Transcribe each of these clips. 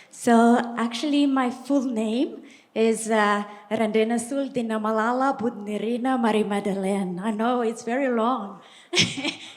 So actually, my full name is Randrianasolo Dina Budnirina Marie Madeleine. I know it's very long.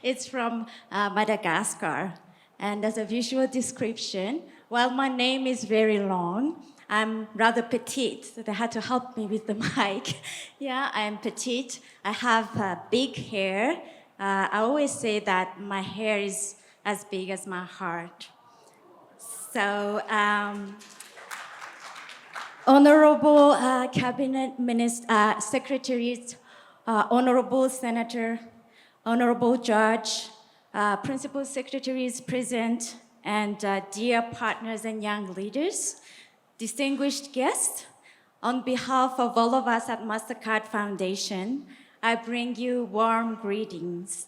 It's from Madagascar. And as a visual description, while my name is very long, I'm rather petite, so they had to help me with the mic. Yeah, I'm petite. I have big hair. I always say that my hair is as big as my heart. So, Honorable Cabinet Secretaries, Honorable Senator, Honorable Judge, Principal Secretaries present, and dear partners and young leaders, distinguished guests, on behalf of all of us at Mastercard Foundation, I bring you warm greetings.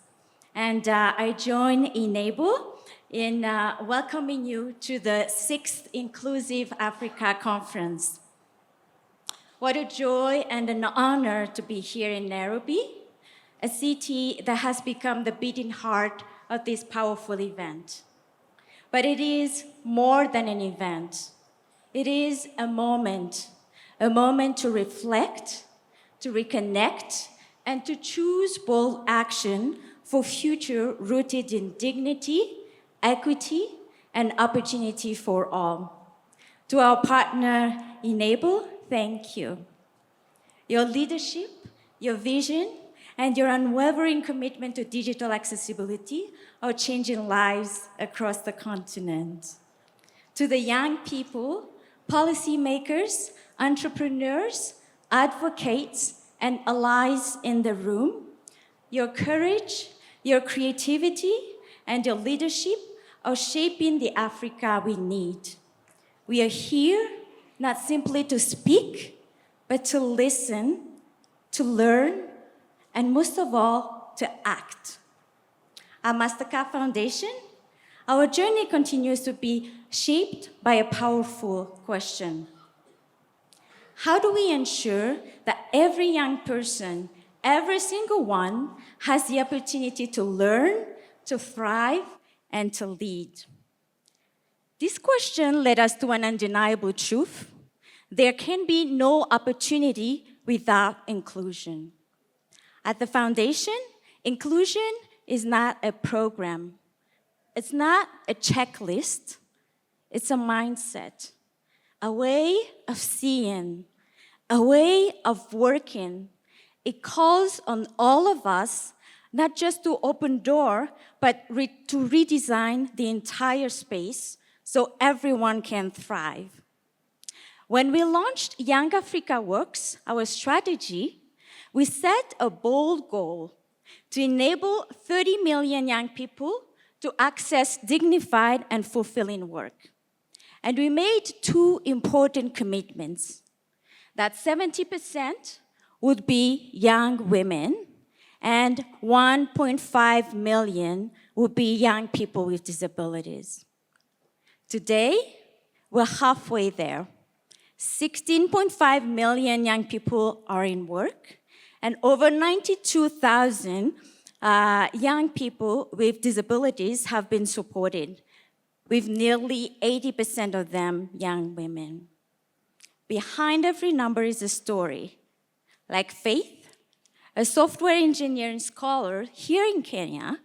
And I join Enable in welcoming you to the 6th Inclusive Africa Conference. What a joy and an honor to be here in Nairobi, a city that has become the beating heart of this powerful event. But it is more than an event. It is a moment to reflect, to reconnect, and to choose bold action for future rooted in dignity, equity, and opportunity for all. To our partner, Enable, thank you. Your leadership, your vision, and your unwavering commitment to digital accessibility are changing lives across the continent. To the young people, policymakers, entrepreneurs, advocates, and allies in the room, your courage, your creativity, and your leadership are shaping the Africa we need. We are here not simply to speak, but to listen, to learn, and most of all, to act. At Mastercard Foundation, our journey continues to be shaped by a powerful question. How do we ensure that every young person, every single one, has the opportunity to learn, to thrive, and to lead? This question led us to an undeniable truth. There can be no opportunity without inclusion. At the Foundation, inclusion is not a program. It's not a checklist. It's a mindset, a way of seeing, a way of working. It calls on all of us not just to open door, but to redesign the entire space so everyone can thrive. When we launched Young Africa Works, our strategy, we set a bold goal to enable 30 million young people to access dignified and fulfilling work. And we made two important commitments, that 70% would be young women and 1.5 million would be young people with disabilities. Today, we're halfway there. 16.5 million young people are in work, and over 92,000 young people with disabilities have been supported, with nearly 80% of them young women. Behind every number is a story, like Faith, a software engineering scholar here in Kenya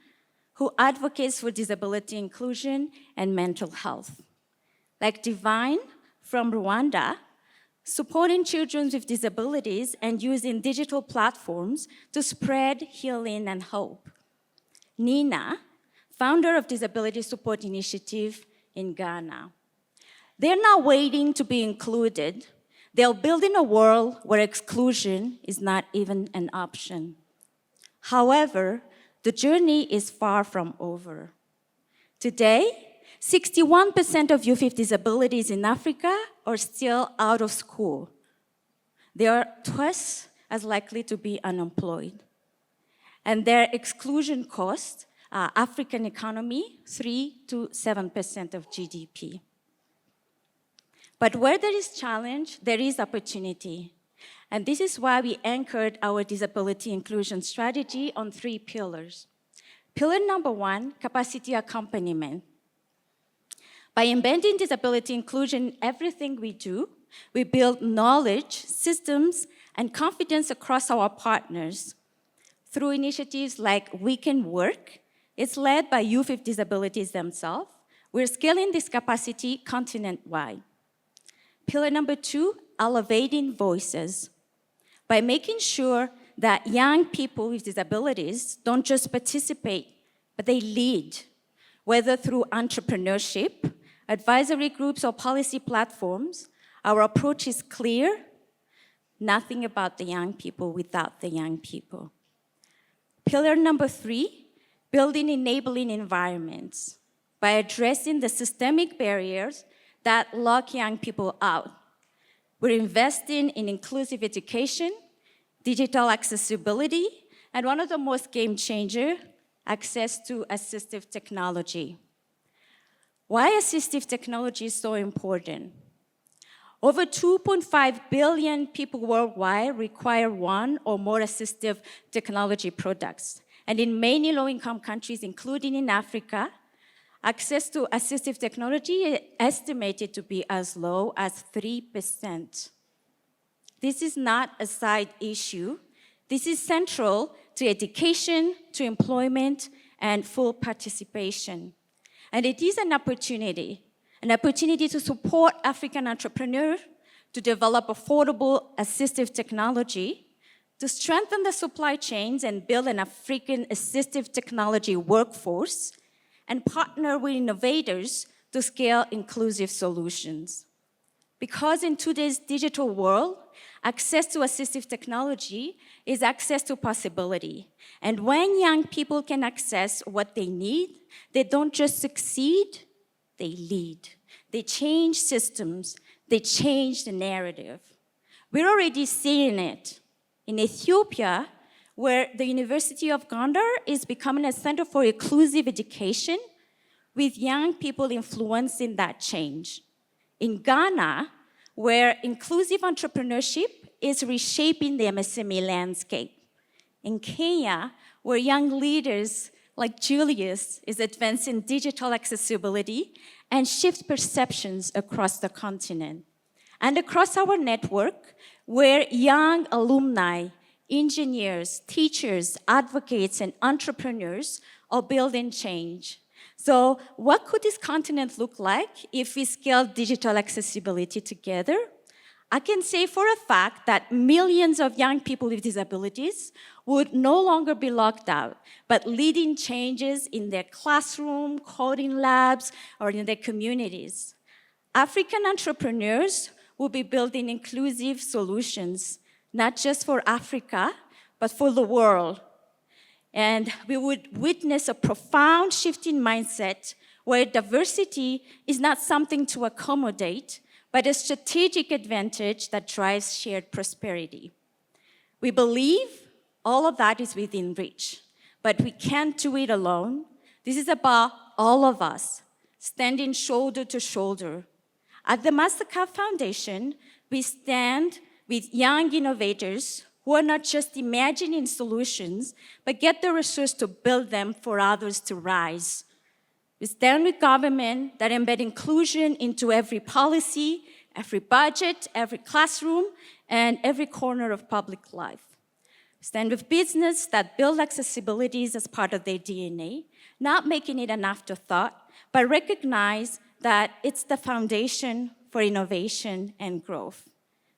who advocates for disability inclusion and mental health. Like Divine from Rwanda, supporting children with disabilities and using digital platforms to spread healing and hope. Nina, founder of Disability Support Initiative in Ghana. They're not waiting to be included. They're building a world where exclusion is not even an option. However, the journey is far from over. Today, 61% of youth with disabilities in Africa are still out of school. They are twice as likely to be unemployed. And their exclusion costs African economy 3 to 7% of GDP. But where there is challenge, there is opportunity. And this is why we anchored our disability inclusion strategy on 3 pillars. Pillar number 1, capacity accompaniment. By embedding disability inclusion in everything we do, we build knowledge, systems, and confidence across our partners. Through initiatives like We Can Work, it's led by youth with disabilities themselves. We're scaling this capacity continent-wide. Pillar number 2, elevating voices. By making sure that young people with disabilities don't just participate, but they lead, whether through entrepreneurship, advisory groups, or policy platforms, our approach is clear: nothing about the young people without the young people. Pillar number 3, building enabling environments. By addressing the systemic barriers that lock young people out. We're investing in inclusive education, digital accessibility, and one of the most game changer, access to assistive technology. Why assistive technology is so important? Over 2.5 billion people worldwide require one or more assistive technology products. And in many low-income countries, including in Africa, access to assistive technology is estimated to be as low as 3%. This is not a side issue. This is central to education, to employment, and full participation. And it is an opportunity to support African entrepreneurs to develop affordable assistive technology, to strengthen the supply chains and build an African assistive technology workforce, and partner with innovators to scale inclusive solutions. Because in today's digital world, access to assistive technology is access to possibility. And when young people can access what they need, they don't just succeed, they lead. They change systems, they change the narrative. We're already seeing it. In Ethiopia, where the University of Gondar is becoming a center for inclusive education, with young people influencing that change. In Ghana, where inclusive entrepreneurship is reshaping the MSME landscape. In Kenya, where young leaders like Julius is advancing digital accessibility and shift perceptions across the continent. And across our network, where young alumni, engineers, teachers, advocates, and entrepreneurs are building change. So what could this continent look like if we scale digital accessibility together? I can say for a fact that millions of young people with disabilities would no longer be locked out, but leading changes in their classroom, coding labs, or in their communities. African entrepreneurs will be building inclusive solutions, not just for Africa, but for the world. And we would witness a profound shift in mindset where diversity is not something to accommodate, but a strategic advantage that drives shared prosperity. We believe all of that is within reach, but we can't do it alone. This is about all of us standing shoulder to shoulder. At the Mastercard Foundation, we stand with young innovators who are not just imagining solutions, but get the resources to build them for others to rise. We stand with government that embed inclusion into every policy, every budget, every classroom, and every corner of public life. We stand with business that build accessibilities as part of their DNA, not making it an afterthought, but recognize that it's the foundation for innovation and growth.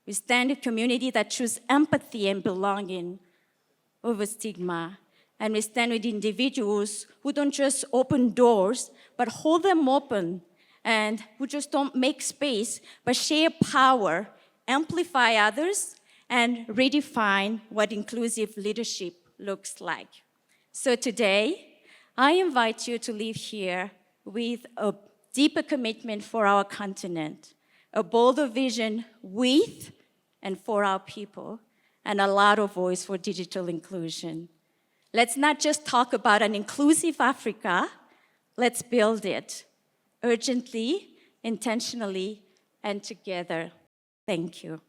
We stand with community that choose empathy and belonging over stigma. And we stand with individuals who don't just open doors, but hold them open, and who just don't make space, but share power, amplify others, and redefine what inclusive leadership looks like. So today, I invite you to leave here with a deeper commitment for our continent, a bolder vision with and for our people, and a louder voice for digital inclusion. Let's not just talk about an inclusive Africa, let's build it urgently, intentionally, and together. Thank you.